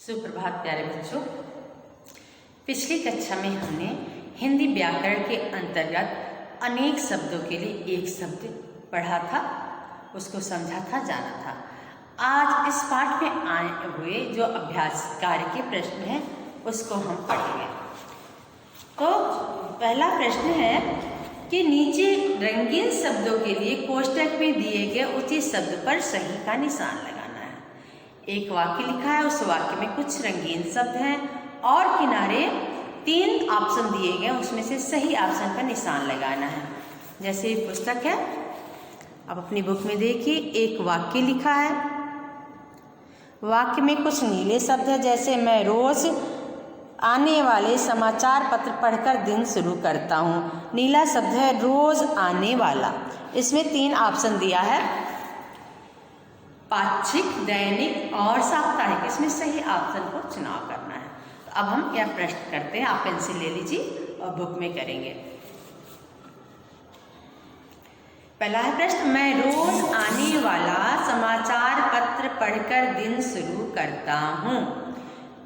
सुप्रभात प्यारे बच्चों। पिछली कक्षा में हमने हिंदी व्याकरण के अंतर्गत अनेक शब्दों के लिए एक शब्द पढ़ा था, उसको समझा था, जाना था। आज इस पाठ में आए हुए जो अभ्यास कार्य के प्रश्न हैं उसको हम पढ़ेंगे। तो पहला प्रश्न है कि नीचे रंगीन शब्दों के लिए कोष्ठक में दिए गए उचित शब्द पर सही का निशान लगाना है। एक वाक्य लिखा है, उस वाक्य में कुछ रंगीन शब्द हैं और किनारे 3 ऑप्शन दिए गए, उसमें से सही ऑप्शन का निशान लगाना है। जैसे पुस्तक है, अब अपनी बुक में देखिए, एक वाक्य लिखा है, वाक्य में कुछ नीले शब्द है, जैसे मैं रोज आने वाले समाचार पत्र पढ़कर दिन शुरू करता हूँ। नीला शब्द है रोज आने वाला। इसमें 3 ऑप्शन दिया है, पाक्षिक, दैनिक और साप्ताहिक। इसमें सही ऑप्शन को चुनाव करना है। तो अब हम यह प्रश्न करते हैं, आप पेंसिल ले लीजिए और बुक में करेंगे। पहला है प्रश्न, मैं रोज आने वाला समाचार पत्र पढ़कर दिन शुरू करता हूँ।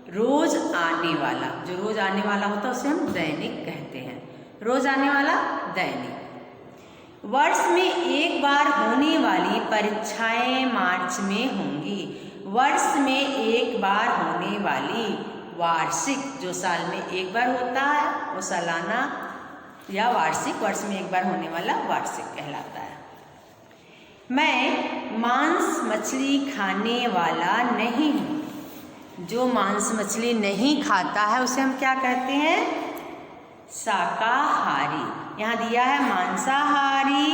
रोज आने वाला, जो रोज आने वाला होता है उसे हम दैनिक कहते हैं। रोज आने वाला दैनिक। वर्ष में एक बार होने वाली परीक्षाएं मार्च में होंगी। वर्ष में एक बार होने वाली वार्षिक, जो साल में एक बार होता है वो सालाना या वार्षिक, वर्ष में एक बार होने वाला वार्षिक कहलाता है। मैं मांस मछली खाने वाला नहीं हूँ। जो मांस मछली नहीं खाता है उसे हम क्या कहते हैं? शाकाहारी। यहाँ दिया है मांसाहारी,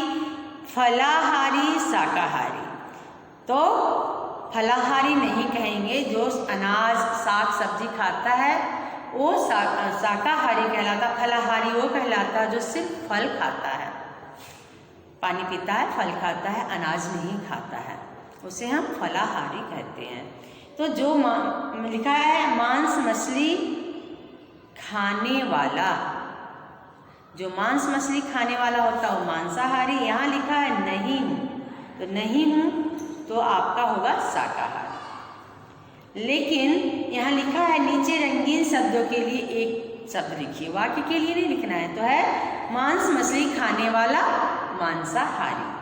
फलाहारी, शाकाहारी। तो फलाहारी नहीं कहेंगे, जो अनाज साग सब्जी खाता है वो शाकाहारी कहलाता। फलाहारी वो कहलाता जो सिर्फ फल खाता है, पानी पीता है, फल खाता है, अनाज नहीं खाता है, उसे हम फलाहारी कहते हैं। तो जो लिखा है मांस मछली खाने वाला, जो मांस मछली खाने वाला होता है वो मांसाहारी। यहाँ लिखा है नहीं हूँ, तो नहीं हूँ तो आपका होगा शाकाहारी। लेकिन यहाँ लिखा है नीचे रंगीन शब्दों के लिए एक शब्द लिखिए, वाक्य के लिए नहीं लिखना है। तो है मांस मछली खाने वाला मांसाहारी।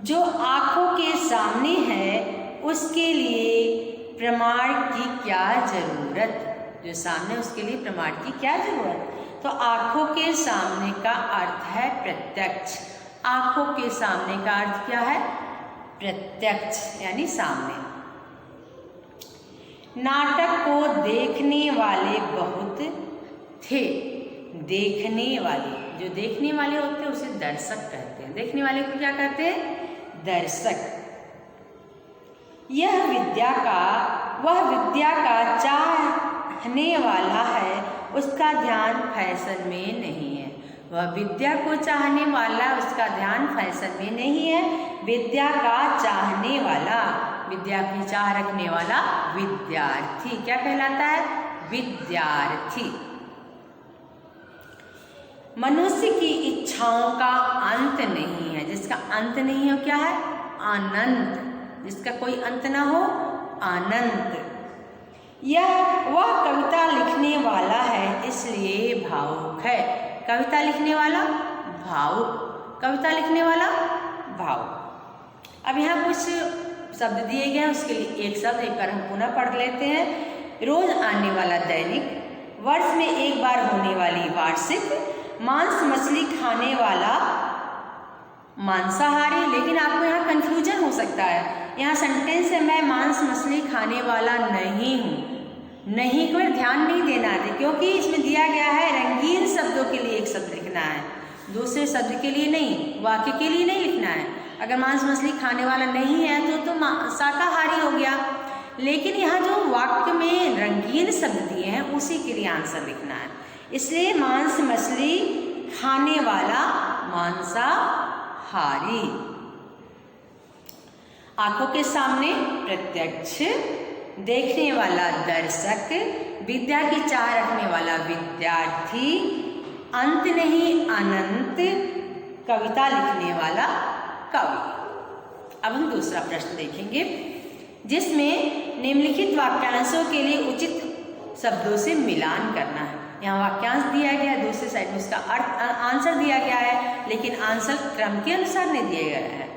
जो आंखों के सामने है उसके लिए प्रमाण की क्या जरूरत? जो सामने उसके लिए प्रमाण की क्या जरूरत? तो आंखों के सामने का अर्थ है प्रत्यक्ष। आंखों के सामने का अर्थ क्या है? प्रत्यक्ष, यानी सामने। नाटक को देखने वाले बहुत थे। देखने वाले, जो देखने वाले होते हैं उसे दर्शक कहते हैं। देखने वाले को क्या कहते हैं? दर्शक। वह विद्या का चाहने वाला है, उसका ध्यान फैशन में नहीं है। वह विद्या को चाहने वाला, उसका ध्यान फैशन में नहीं है। विद्या का चाहने वाला, विद्या की चाह रखने वाला विद्यार्थी क्या कहलाता है? विद्यार्थी। मनुष्य की इच्छाओं का अंत नहीं है। जिसका अंत नहीं है क्या है? अनंत। जिसका कोई अंत ना हो, अनंत। वह कविता लिखने वाला है इसलिए भावुक है। कविता लिखने वाला भावुक, कविता लिखने वाला भावुक। अब यहाँ कुछ शब्द दिए गए हैं, उसके लिए एक शब्द एक बार हम पुनः पढ़ लेते हैं। रोज आने वाला दैनिक, वर्ष में एक बार होने वाली वार्षिक, मांस मछली खाने वाला मांसाहारी। लेकिन आपको यहाँ कंफ्यूजन हो सकता है, यहाँ सेंटेंस है मैं मांस मछली खाने वाला नहीं हूँ। नहीं को ध्यान नहीं देना है, क्योंकि इसमें दिया गया है रंगीन शब्दों के लिए एक शब्द लिखना है, दूसरे शब्द के लिए नहीं, वाक्य के लिए नहीं लिखना है। अगर मांस मछली खाने वाला नहीं है तो शाकाहारी हो गया। लेकिन यहाँ जो वाक्य में रंगीन शब्द दिए हैं उसी के लिए आंसर लिखना है। इसलिए मांस मछली खाने वाला मांसाहारी। आंखों के सामने प्रत्यक्ष, देखने वाला दर्शक, विद्या की चाह रखने वाला विद्यार्थी, अंत नहीं अनंत, कविता लिखने वाला कवि। अब हम दूसरा प्रश्न देखेंगे, जिसमें निम्नलिखित वाक्यांशों के लिए उचित शब्दों से मिलान करना है। यहाँ वाक्यांश दिया गया है, दूसरी साइड में उसका आंसर दिया गया है, लेकिन आंसर क्रम के अनुसार नहीं दिया गया है,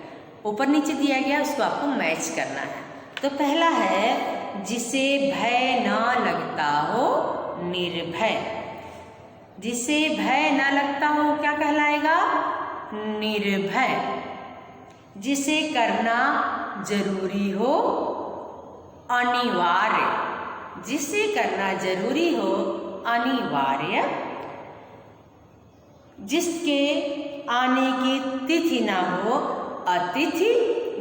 ऊपर नीचे दिया गया, उसको आपको मैच करना है। तो पहला है, जिसे भय न लगता हो निर्भय। जिसे भय न लगता हो क्या कहलाएगा? निर्भय। जिसे करना जरूरी हो अनिवार्य। जिसे करना जरूरी हो अनिवार्य। जिसके आने की तिथि ना हो अतिथि।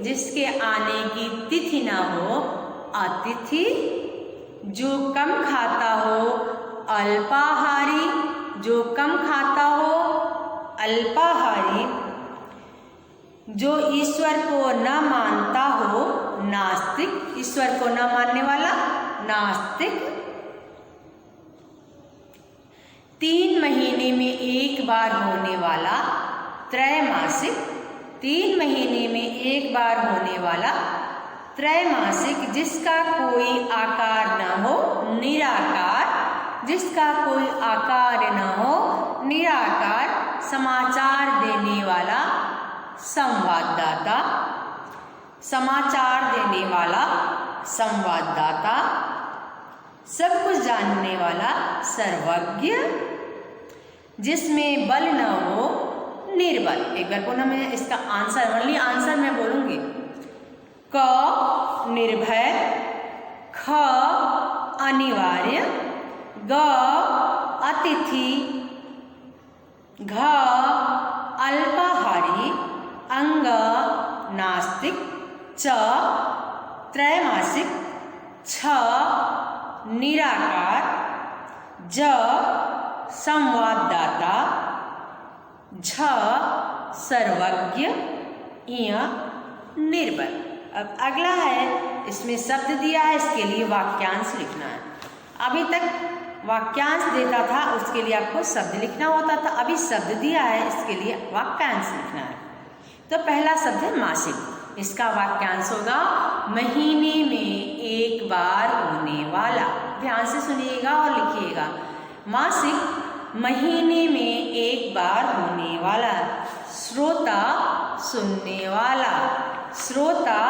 जिसके आने की तिथि ना हो अतिथि। जो कम खाता हो अल्पाहारी। जो कम खाता हो अल्पाहारी। जो ईश्वर को न मानता हो नास्तिक। ईश्वर को न मानने वाला नास्तिक। 3 महीने में एक बार होने वाला त्रैमासिक। 3 महीने में एक बार होने वाला त्रैमासिक। जिसका कोई आकार न हो निराकार। जिसका कोई आकार न हो निराकार। समाचार देने वाला संवाददाता। समाचार देने वाला संवाददाता। सब कुछ जानने वाला सर्वज्ञ। जिसमें बल न हो निर्बल। एक बार पुनः मैं इसका आंसर ओनली आंसर मैं बोलूंगी। क निर्भय। ख अनिवार्य। ग अतिथि। घ अल्पाहारी। अंग नास्तिक। च त्रैमासिक। छ निराकार। ज संवाददाता। झ सर्वज्ञ। इय निर्बल। अब अगला है, इसमें शब्द दिया है, इसके लिए वाक्यांश लिखना है। अभी तक वाक्यांश देता था, उसके लिए आपको शब्द लिखना होता था। अभी शब्द दिया है, इसके लिए वाक्यांश लिखना है। तो पहला शब्द है मासिक। इसका वाक्यांश होगा महीने में एक बार होने वाला। ध्यान से सुनिएगा और लिखिएगा। मासिक महीने में एक बार होने वाला। श्रोता सुनने वाला। श्रोता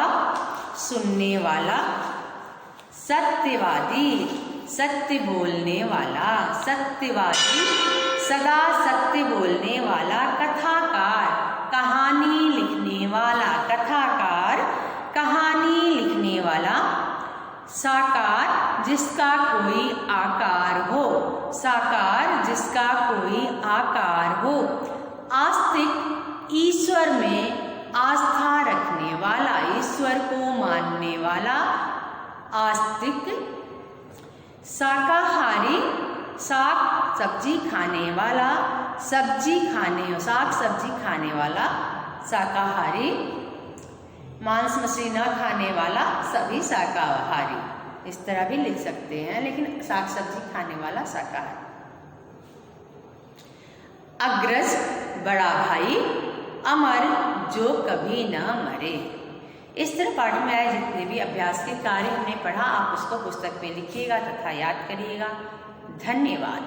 सुनने वाला। सत्यवादी सत्य बोलने वाला। सत्यवादी सदा सत्य बोलने वाला। कथाकार कहानी लिखने वाला। कथाकार कहानी लिखने वाला। साकार जिसका कोई आकार हो। साकार जिसका कोई आकार हो। आस्तिक ईश्वर में आस्था रखने वाला। ईश्वर को मानने वाला आस्तिक। शाकाहारी साग सब्जी खाने वाला। सब्जी खाने साग सब्जी खाने वाला शाकाहारी। मांस मछली न खाने वाला सभी शाकाहारी। इस तरह भी लिख सकते हैं, लेकिन साग सब्जी खाने वाला शाकाहारी। अग्रज बड़ा भाई। अमर जो कभी न मरे। इस तरह पाठ में आए जितने भी अभ्यास के कार्य हमने पढ़ा, आप उसको पुस्तक में लिखिएगा तथा याद करिएगा। धन्यवाद।